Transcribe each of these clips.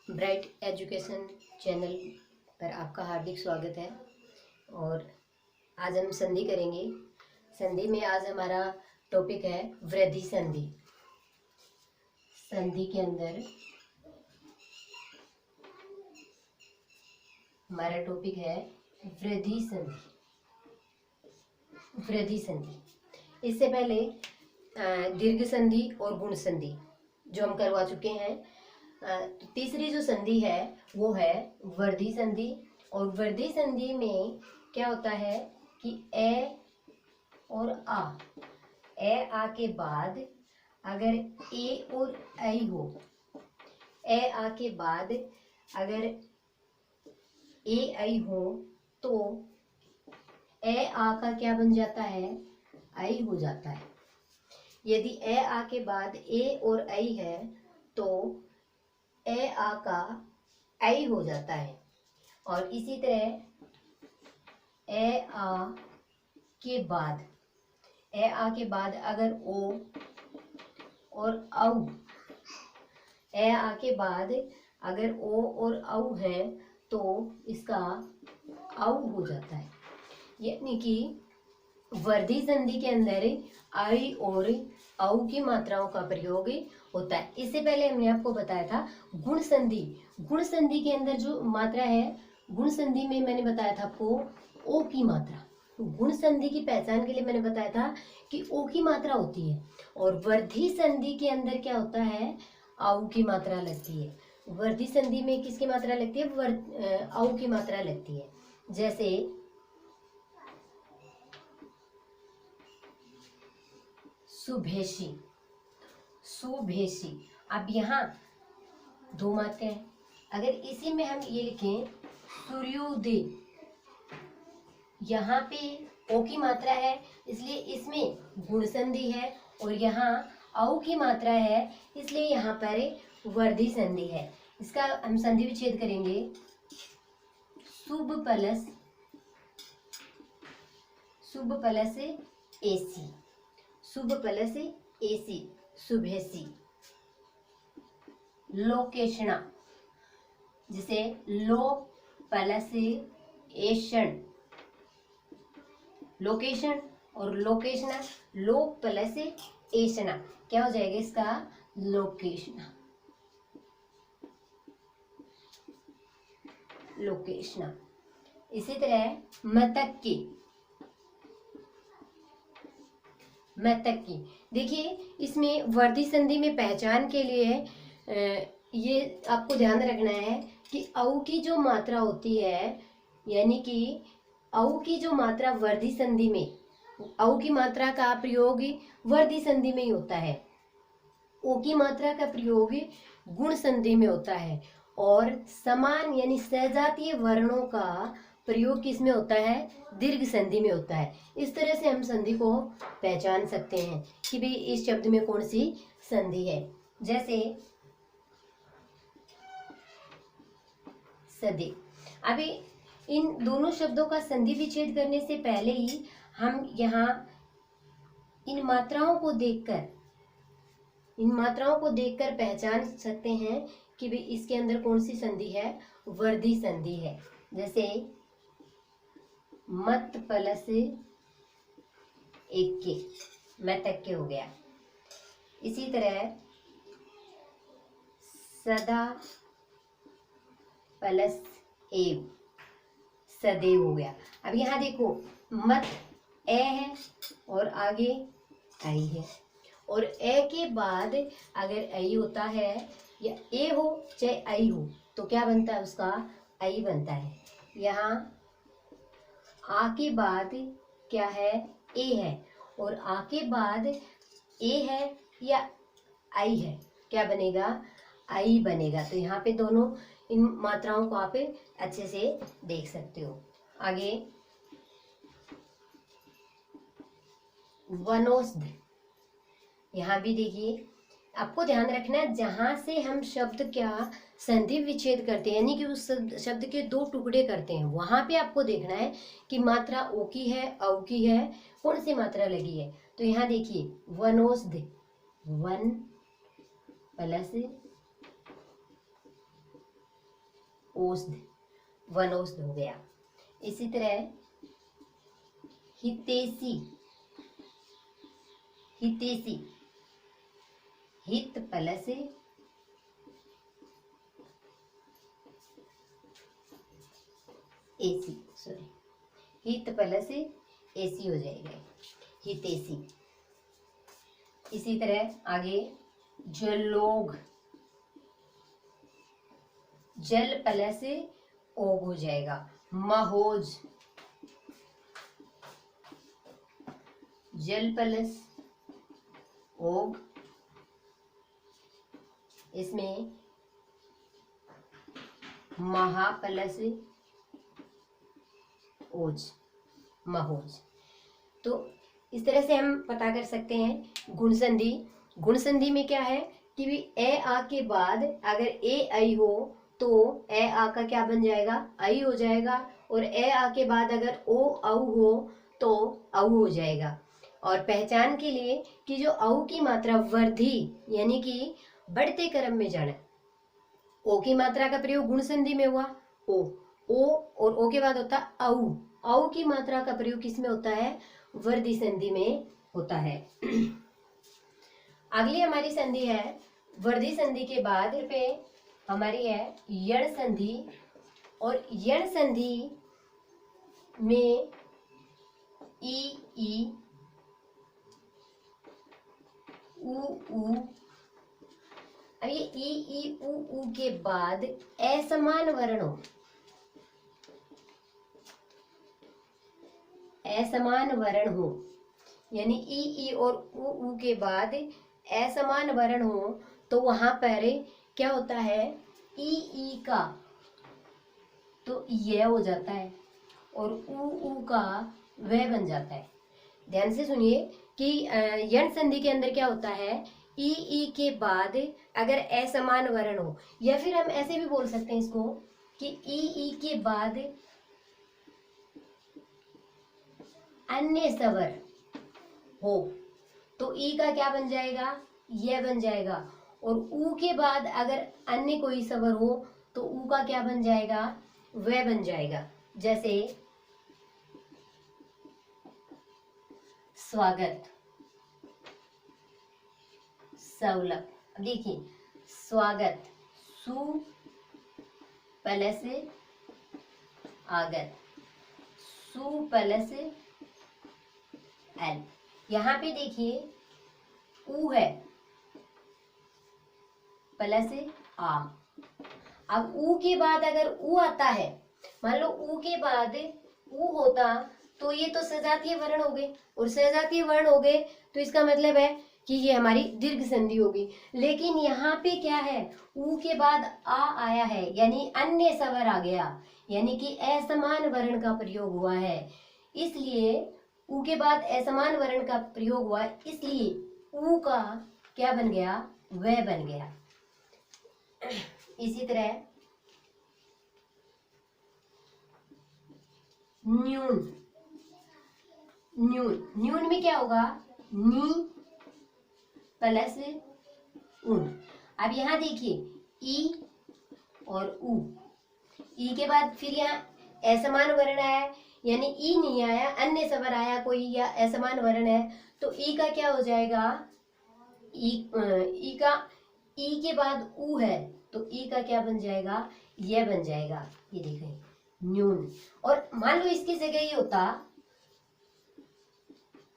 Bright education channel पर आपका हार्दिक स्वागत है। और आज हम संधि करेंगे। संधि में आज हमारा टॉपिक है वृद्धि संधि। संधि के अंदर हमारा टॉपिक है वृद्धि संधि। वृद्धि संधि इससे पहले दीर्घ संधि और गुण संधि जो हम करवा चुके हैं। तीसरी जो संधि है वो है वृद्धि संधि। और वृद्धि संधि में क्या होता है कि ए और आ के बाद अगर ए और आई हो, ए आ के बाद अगर ए आई हो तो ए आ का क्या बन जाता है, आई हो जाता है। यदि ए आ के बाद ए और आई है तो ए आ का आई हो जाता है। और इसी तरह ए आ के बाद अगर ओ और औ, ए आ के बाद अगर ओ और औ है तो इसका औ हो जाता है। यानी कि वृद्धि संधि के अंदर आई और औ की मात्राओं का प्रयोग होता है। इससे पहले हमने आपको बताया था गुण संधि। गुण संधि के अंदर जो मात्रा है, गुण संधि में मैंने बताया था आपको ओ की मात्रा। गुण संधि की पहचान के लिए मैंने बताया था कि ओ की मात्रा होती है। और वृद्धि संधि के अंदर क्या होता है, औ की मात्रा लगती है। वृद्धि संधि में किसकी मात्रा लगती है, औ की मात्रा लगती है। जैसे सुभेशी, सुभेशी। अब यहाँ दो मात्रा है। अगर इसी में हम ये लिखें सूर्योदय, यहाँ पे ओ की मात्रा है इसलिए इसमें गुण संधि है, और यहाँ औ की मात्रा है इसलिए यहाँ पर वृद्धि संधि है। इसका हम संधि विच्छेद करेंगे। शुभ प्लस एसी, शुभ प्लस एसी, शुभेसी। लोकेशना, जिसे लो प्लस एशन, लोकेशन और लोकेशना, लो प्लस एशना क्या हो जाएगा इसका, लोकेशना, लोकेशना। इसी तरह मतक्की, मतक्की। देखिए इसमें वृद्धि संधि में पहचान के लिए ये आपको ध्यान रखना है कि औ की जो मात्रा होती है, यानी कि औ की जो मात्रा वृद्धि संधि में, औ की मात्रा का प्रयोग वृद्धि संधि में ही होता है। ओ की मात्रा का प्रयोग गुण संधि में होता है। और समान यानी सजातीय वर्णों का प्रयोग किस में होता है, दीर्घ संधि में होता है। इस तरह से हम संधि को पहचान सकते हैं कि भाई इस शब्द में कौन सी संधि है। जैसे सदी। अभी इन दोनों शब्दों का संधि विच्छेद करने से पहले ही हम यहाँ इन मात्राओं को देखकर पहचान सकते हैं कि भाई इसके अंदर कौन सी संधि है, वृद्धि संधि है। जैसे मत प्लस एक के, मतक्के हो गया। इसी तरह सदा प्लस एव, सदैव हो गया। अब यहाँ देखो मत ए है और आगे आई है, और ए के बाद अगर आई होता है या ए हो चाहे आई हो तो क्या बनता है, उसका आई बनता है। यहाँ आ के बाद क्या है, ए है, और आ के बाद ए है या आई है, क्या बनेगा, आई बनेगा। तो यहाँ पे दोनों इन मात्राओं को आप अच्छे से देख सकते हो। आगे वनौषध, यहाँ भी देखिए आपको ध्यान रखना है जहां से हम शब्द क्या संधि विच्छेद करते हैं, यानी कि उस शब्द के दो टुकड़े करते हैं, वहां पे आपको देखना है कि मात्रा ओ की है, औ की है, कौन सी मात्रा लगी है। तो यहाँ देखिए वनौषध, वन प्लस ओष्ध, वनौषध हो गया। इसी तरह हितैषी, हितैषी, हित प्लस एसी, सॉरी, हित प्लस एसी हो जाएगा, हितैषी। इसी तरह आगे जलोग, जल प्लस ओग हो जाएगा, महोज, जल प्लस ओग, इसमें महा प्लस ओज, महोज। तो इस तरह से हम पता कर सकते हैं गुण संधि। गुण संधि में क्या है कि भी ए आ के बाद अगर ए आई हो तो ए आ का क्या बन जाएगा, आई हो जाएगा, और ए आ के बाद अगर ओ औ हो तो औ हो जाएगा। और पहचान के लिए कि जो औ की मात्रा वर्धी यानी कि बढ़ते क्रम में जाना, ओ की मात्रा का प्रयोग गुण संधि में हुआ, ओ और ओ के बाद होता औ, औ की मात्रा का प्रयोग किस में होता है, वर्धी संधि में होता है। अगली हमारी संधि है वर्धी संधि के बाद पे हमारी है यण संधि, और यण संधि में ई उ ऊ, अब ये ई उ के बाद असमान वर्ण हो, असमान वर्ण हो, यानी ई और उ के बाद असमान वर्ण हो तो वहां पर क्या होता है, ई का तो यह हो जाता है और उ का वह बन जाता है। ध्यान से सुनिए कि यण संधि के अंदर क्या होता है, ई के बाद अगर असमान वर्ण हो, या फिर हम ऐसे भी बोल सकते हैं इसको कि ई के बाद अन्य स्वर हो तो ई का क्या बन जाएगा, यह बन जाएगा, और ऊ के बाद अगर अन्य कोई स्वर हो तो ऊ का क्या बन जाएगा, वह बन जाएगा। जैसे स्वागत, सौलभ। देखिए स्वागत सु प्लस आगत, सु प्लस एल, यहाँ पे देखिए ऊ है प्लस आ। अब ऊ के बाद अगर ऊ आता है, मान लो ऊ के बाद ऊ होता तो ये तो सजातीय वर्ण हो गए, और सजातीय वर्ण हो गए तो इसका मतलब है कि ये हमारी दीर्घ संधि होगी। लेकिन यहाँ पे क्या है, ऊ के बाद आ आया है यानी अन्य स्वर आ गया, यानी कि असमान वर्ण का प्रयोग हुआ है, इसलिए ऊ के बाद असमान वर्ण का प्रयोग हुआ, इसलिए ऊ का क्या बन गया, वह बन गया। इसी तरह न्यून, न्यून, न्यून में क्या होगा, नी प्लस उन। अब यहाँ देखिए ई और उ, ई के बाद फिर यहाँ असमान वर्ण आया, यानी ई नहीं आया, अन्य स्वर आया कोई या असमान वर्ण है तो ई का क्या हो जाएगा, ई का ई के बाद उ है तो ई का क्या बन जाएगा, यह बन जाएगा। ये देखें न्यून, और मान लो इसकी जगह ये होता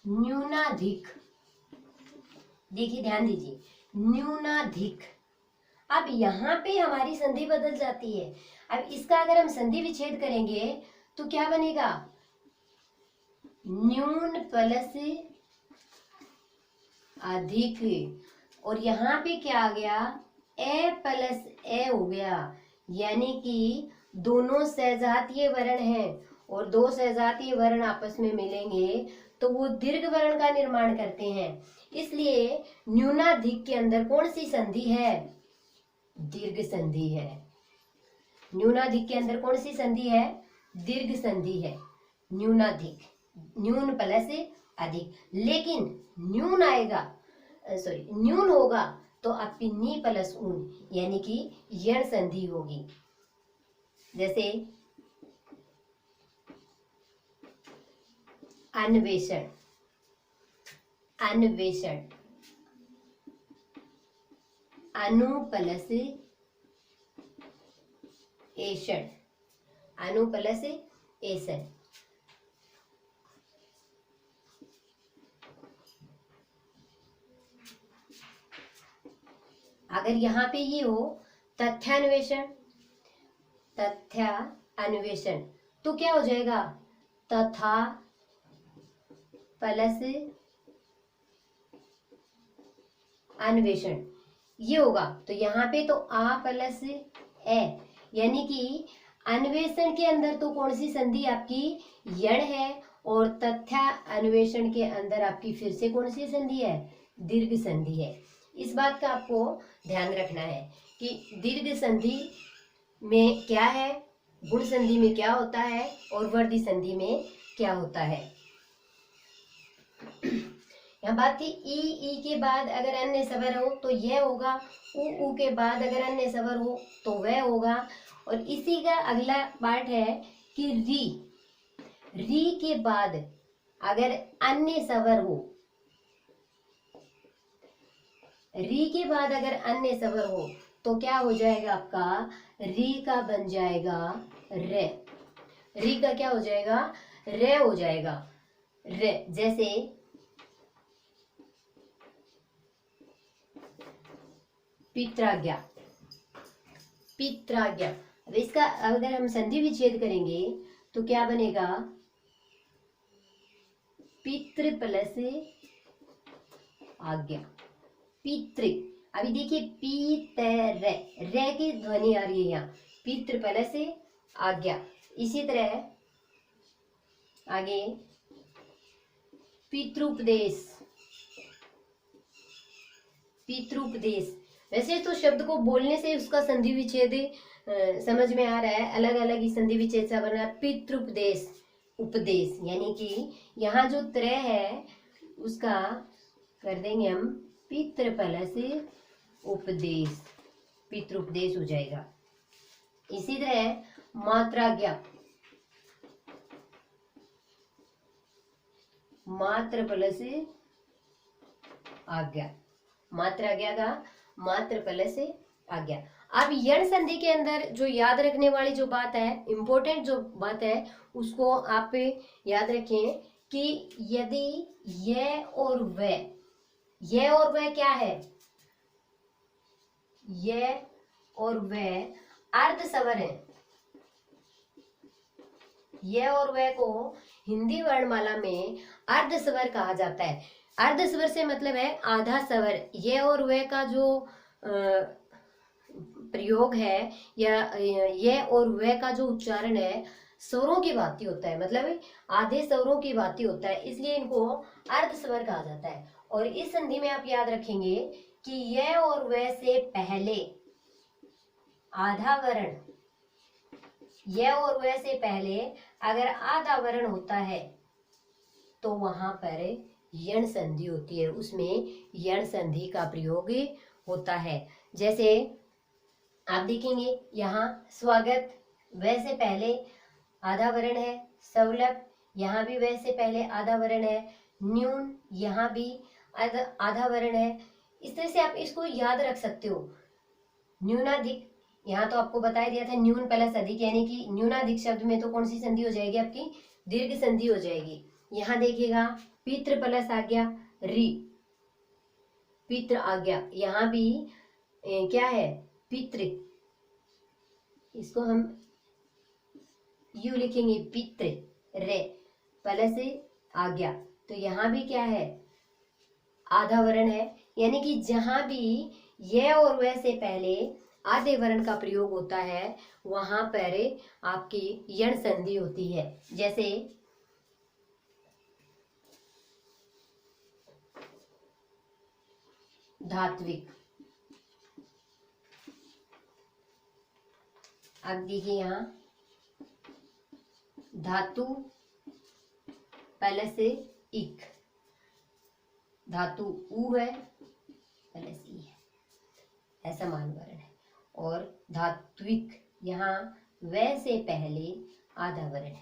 न्यूनाधिक, देखिए ध्यान दीजिए न्यूनाधिक। अब यहाँ पे हमारी संधि बदल जाती है। अब इसका अगर हम संधि विच्छेद करेंगे तो क्या बनेगा, न्यून प्लस अधिक, और यहाँ पे क्या आ गया, ए प्लस ए हो गया, यानी कि दोनों सजातीय वर्ण हैं और दो सजातीय वर्ण आपस में मिलेंगे तो वो दीर्घ वर्ण का निर्माण करते हैं। इसलिए न्यूनाधिक के अंदर कौन सी संधि है, दीर्घ संधि है। न्यूनाधिक के अंदर कौन सी संधि है, दीर्घ संधि है। न्यूनाधिक, न्यून प्लस अधिक, लेकिन न्यून आएगा, सॉरी न्यून होगा तो आपकी नी प्लस ऊन यानी कि यण संधि होगी। जैसे अन्वेषण, अन्वेषण, अनु प्लस एषण, अनु प्लस एषण। अगर यहाँ पे ये हो तथ्यान्वेषण, तथ्यान्वेषण, तो क्या हो जाएगा? तथा प्लस अन्वेषण, ये होगा। तो यहाँ पे तो आ प्लस ए, यानी कि अन्वेषण के अंदर तो कौन सी संधि आपकी? यण है, और तथ्य अन्वेषण के अंदर आपकी फिर से कौन सी संधि है? दीर्घ संधि है। इस बात का आपको ध्यान रखना है कि दीर्घ संधि में क्या है, गुण संधि में क्या होता है, और वर्धी संधि में क्या होता है। यहाँ बात थी ई के बाद अगर अन्य स्वर हो तो यह होगा, उ के बाद अगर अन्य स्वर हो तो वह होगा। और इसी का अगला पार्ट है कि री के बाद अगर अन्य स्वर हो, री के बाद अगर अन्य स्वर हो तो क्या हो जाएगा आपका? री का बन जाएगा रे, री का क्या हो जाएगा? रे हो जाएगा, रे। जैसे पित्राज्ञा, पित्राज्ञा। अब इसका अगर हम संधि विच्छेद करेंगे तो क्या बनेगा? पितृ प्लस आज्ञा, पितृ। अभी देखिए पीतरे, रे की ध्वनि आ रही है यहाँ, पितृ प्लस आज्ञा। इसी तरह आगे पितृपदेश, पितृपदेश। वैसे तो शब्द को बोलने से उसका संधि विच्छेद समझ में आ रहा है, अलग अलग ही संधि विच्छेद सा बना। पितृपदेश, उपदेश, यानी कि यहाँ जो त्रय है उसका कर देंगे हम पितृ प्लस उपदेश, पितृपदेश हो जाएगा। इसी तरह मात्राज्ञा, मात्र प्लस आज्ञा, मात्राज्ञा का मात्र प्लस आज्ञा। अब यण संधि के अंदर जो याद रखने वाली जो बात है, इंपॉर्टेंट जो बात है, उसको आप याद रखें कि यदि ये और वह, ये और वह क्या है? ये और वह अर्ध स्वर है। ये और वह को हिंदी वर्णमाला में अर्ध स्वर कहा जाता है। अर्ध स्वर से मतलब है आधा स्वर। ये और वह का जो प्रयोग है या ये और वह का जो उच्चारण है स्वरों की भांति होता है, मतलब आधे स्वरों की भांति होता है, इसलिए इनको अर्ध स्वर कहा जाता है। और इस संधि में आप याद रखेंगे कि यह और वह से पहले आधा वर्ण, यह और वह से पहले अगर आधा वर्ण होता है तो वहां पर यण संधि होती है, उसमें यण संधि का प्रयोग होता है। जैसे आप देखेंगे यहाँ स्वागत, वह से पहले आधा वर्ण है। सवलभ, यहाँ भी वह से पहले आधा वर्ण है। न्यून, यहाँ भी आधा वर्ण है। इस तरह से आप इसको याद रख सकते हो। न्यूनाधिक, यहाँ तो आपको बताया दिया था न्यून प्लस अधिक, यानी कि न्यूनाधिक शब्द में तो कौन सी संधि हो जाएगी आपकी? दीर्घ संधि हो जाएगी। यहाँ देखिएगा पितृ प्लस आज्ञा, री, पितृ आज्ञा। यहाँ भी क्या है? पितृ, इसको हम यू लिखेंगे, पितृ, रे प्लस आज्ञा। तो यहाँ भी क्या है? आधा वर्ण है, यानी कि जहां भी यह और वह से पहले आधे वर्ण का प्रयोग होता है वहां पर आपकी यण संधि होती है। जैसे धात्विक, अब देखिए यहाँ धातु प्लस इक, धातु उ है प्लस ई है, ऐसा मान वर्ण है। और धात्विक, यहाँ व से पहले आधा वर्ण।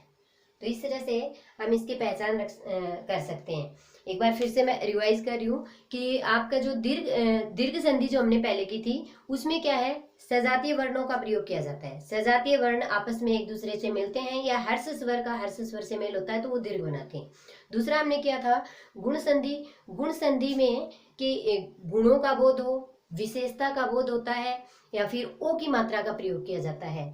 तो इस तरह से हम इसकी पहचान कर सकते हैं। एक बार फिर से मैं रिवाइज कर रही हूँ कि आपका जो दीर्घ संधि जो हमने पहले की थी उसमें क्या है, सजातीय वर्णों का प्रयोग किया जाता है। सजातीय वर्ण आपस में एक दूसरे से मिलते हैं या हर्ष स्वर का हर्ष स्वर से मेल होता है तो वो दीर्घ बनाते हैं। दूसरा हमने किया था गुण संधि। गुण संधि में कि गुणों का बोध हो, विशेषता का बोध होता है या फिर ओ की मात्रा का प्रयोग किया जाता है,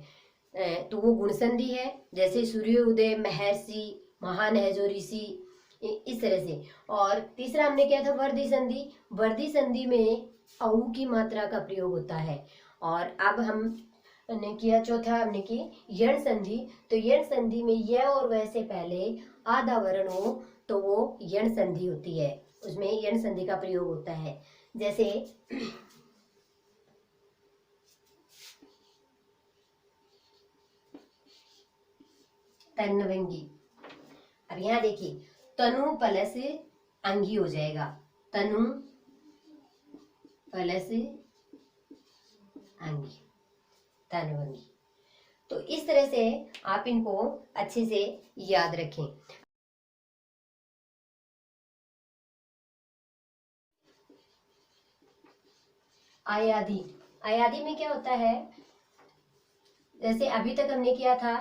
तो वो गुण संधि है। जैसे सूर्योदय, महर्षि, महान है जो ऋषि, इस तरह से। और तीसरा हमने किया था वर्धी संधि। वर्धी संधि में औ की मात्रा का प्रयोग होता है। और अब हमने किया चौथा हमने की यण संधि। तो यण संधि में य और वह से पहले आधा वर्ण हो तो वो यण संधि होती है, उसमें यण संधि का प्रयोग होता है। जैसे तन्वंगी। अब यहाँ देखिए तनु प्लस अंगी हो जाएगा, तनु प्लस अंगी, तन्वंगी। तो इस तरह से आप इनको अच्छे से याद रखें। आयादी। आयादी में क्या होता है, जैसे अभी तक हमने किया था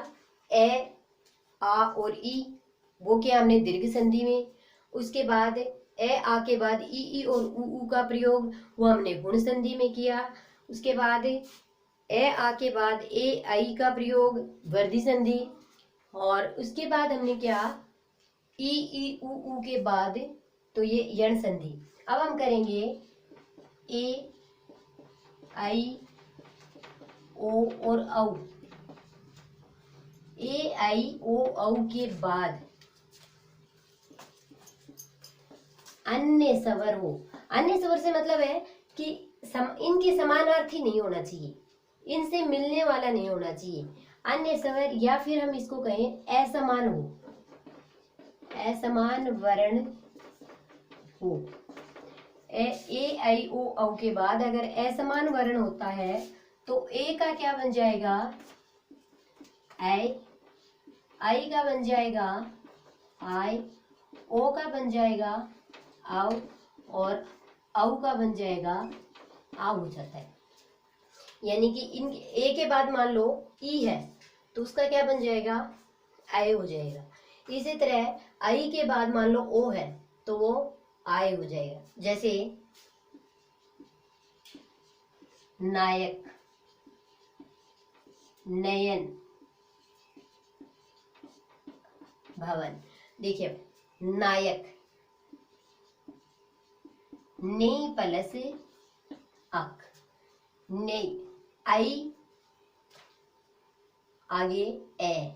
ए, आ और ई, वो किया हमने दीर्घ संधि में। उसके बाद ए आ के बाद ई और ऊ का प्रयोग वो हमने गुण संधि में किया। उसके बाद ए आ के बाद ए आई का प्रयोग वर्धी संधि। और उसके बाद हमने क्या ई ऊ के बाद तो ये यण संधि। अब हम करेंगे ए आई ओ और औ। ए आई ओ औ के बाद अन्य स्वर हो। अन्य स्वर से मतलब है कि इनके समानार्थी नहीं होना चाहिए, इनसे मिलने वाला नहीं होना चाहिए। अन्य स्वर या फिर हम इसको कहें असमान हो, असमान वर्ण हो। ए आई ओ औ के बाद अगर असमान वर्ण होता है तो ए का क्या बन जाएगा, आई का बन जाएगा आई, ओ का बन जाएगा आओ, और औ का बन जाएगा आ हो जाता है। यानी कि इन ए के बाद मान लो ई है तो उसका क्या बन जाएगा, आय हो जाएगा। इसी तरह आई के बाद मान लो ओ है तो वो आय हो जाएगा। जैसे नायक, नयन, भवन। देखिए नायक ने प्लस अक, ने, आई आगे ए,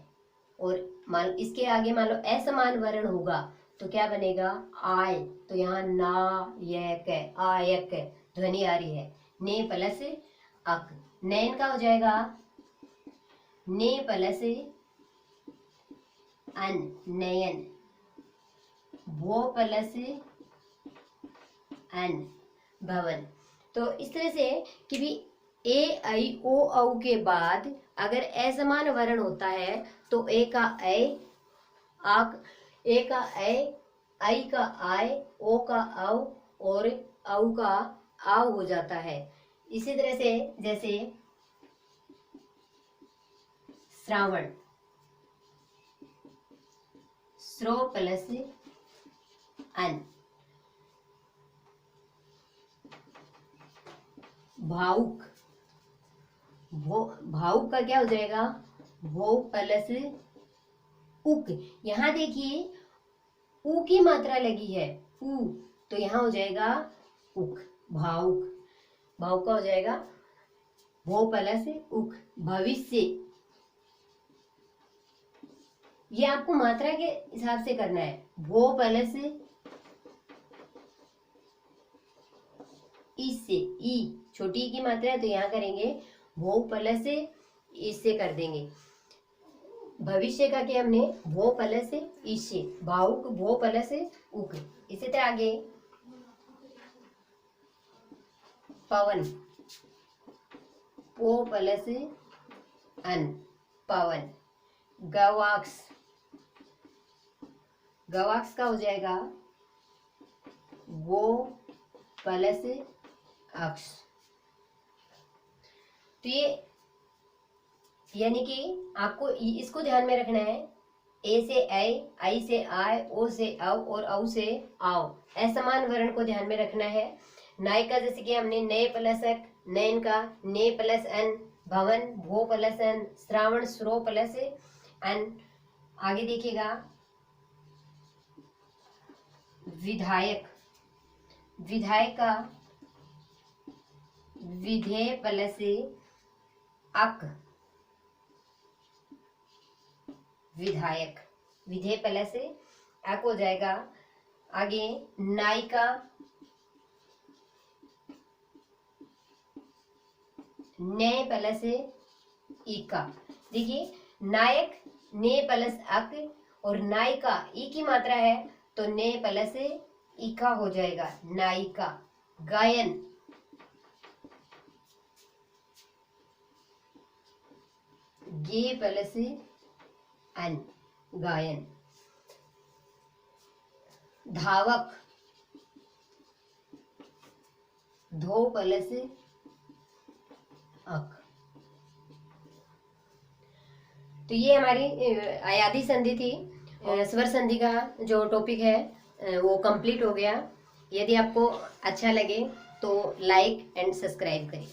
और मान इसके आगे मान लो असमान वर्ण होगा तो क्या बनेगा, आय। तो यहाँ नायक, आयक ध्वनि आ रही है। ने प्लस अक, नयन का हो जाएगा ने प्लस अन, नयन। वो प्लस अन, भवन। तो इस तरह से कि भी ए आई ओ औ के बाद अगर असमान वर्ण होता है तो ए का ए, ए का ए, आई का आय, ओ का औ और औ का आव हो जाता है। इसी तरह से जैसे श्रावण, श्रो प्लस अन। भावुक, भावुक का क्या हो जाएगा, वो प्लस उक। यहाँ देखिए ऊ की मात्रा लगी है ऊ, तो यहाँ हो जाएगा उक, भावुक। भावुक का हो जाएगा वो प्लस उक। भविष्य, ये आपको मात्रा के हिसाब से करना है। वो प्लस इससे, ई छोटी की मात्रा है तो यहाँ करेंगे वो प्लस इससे कर देंगे। भविष्य का क्या हमने वो प्लस इससे, भावुक वो प्लस उक। इसी तरह आगे पवन, पो प्लस अन, पवन। गवाक्स, गवाक्स का हो जाएगा गो प्लस अक्ष। तो ये यानी कि आपको इसको ध्यान में रखना है। ए से आई से आय, ओ से औ और औ से आओ, असमान वर्ण को ध्यान में रखना है। नाय का जैसे कि हमने नए प्लस अक, नयन का ने प्लस अन, भवन भो प्लस अन, श्रावण श्रो प्लस अन। आगे देखिएगा विधायक, विधायक का विधेय प्लस अक, विधायक, विधेय प्लस अक हो जाएगा। आगे नायिका, ने प्लस इका। देखिए नायक ने प्लस अक और नायिका ई की मात्रा है तो ने प्लस इका हो जाएगा नायिका। गायन, गे प्लस अन, गायन। धावक, धो प्लस अक। तो ये हमारी अयादी संधि थी। स्वर संधि का जो टॉपिक है वो कंप्लीट हो गया। यदि आपको अच्छा लगे तो लाइक एंड सब्सक्राइब करें।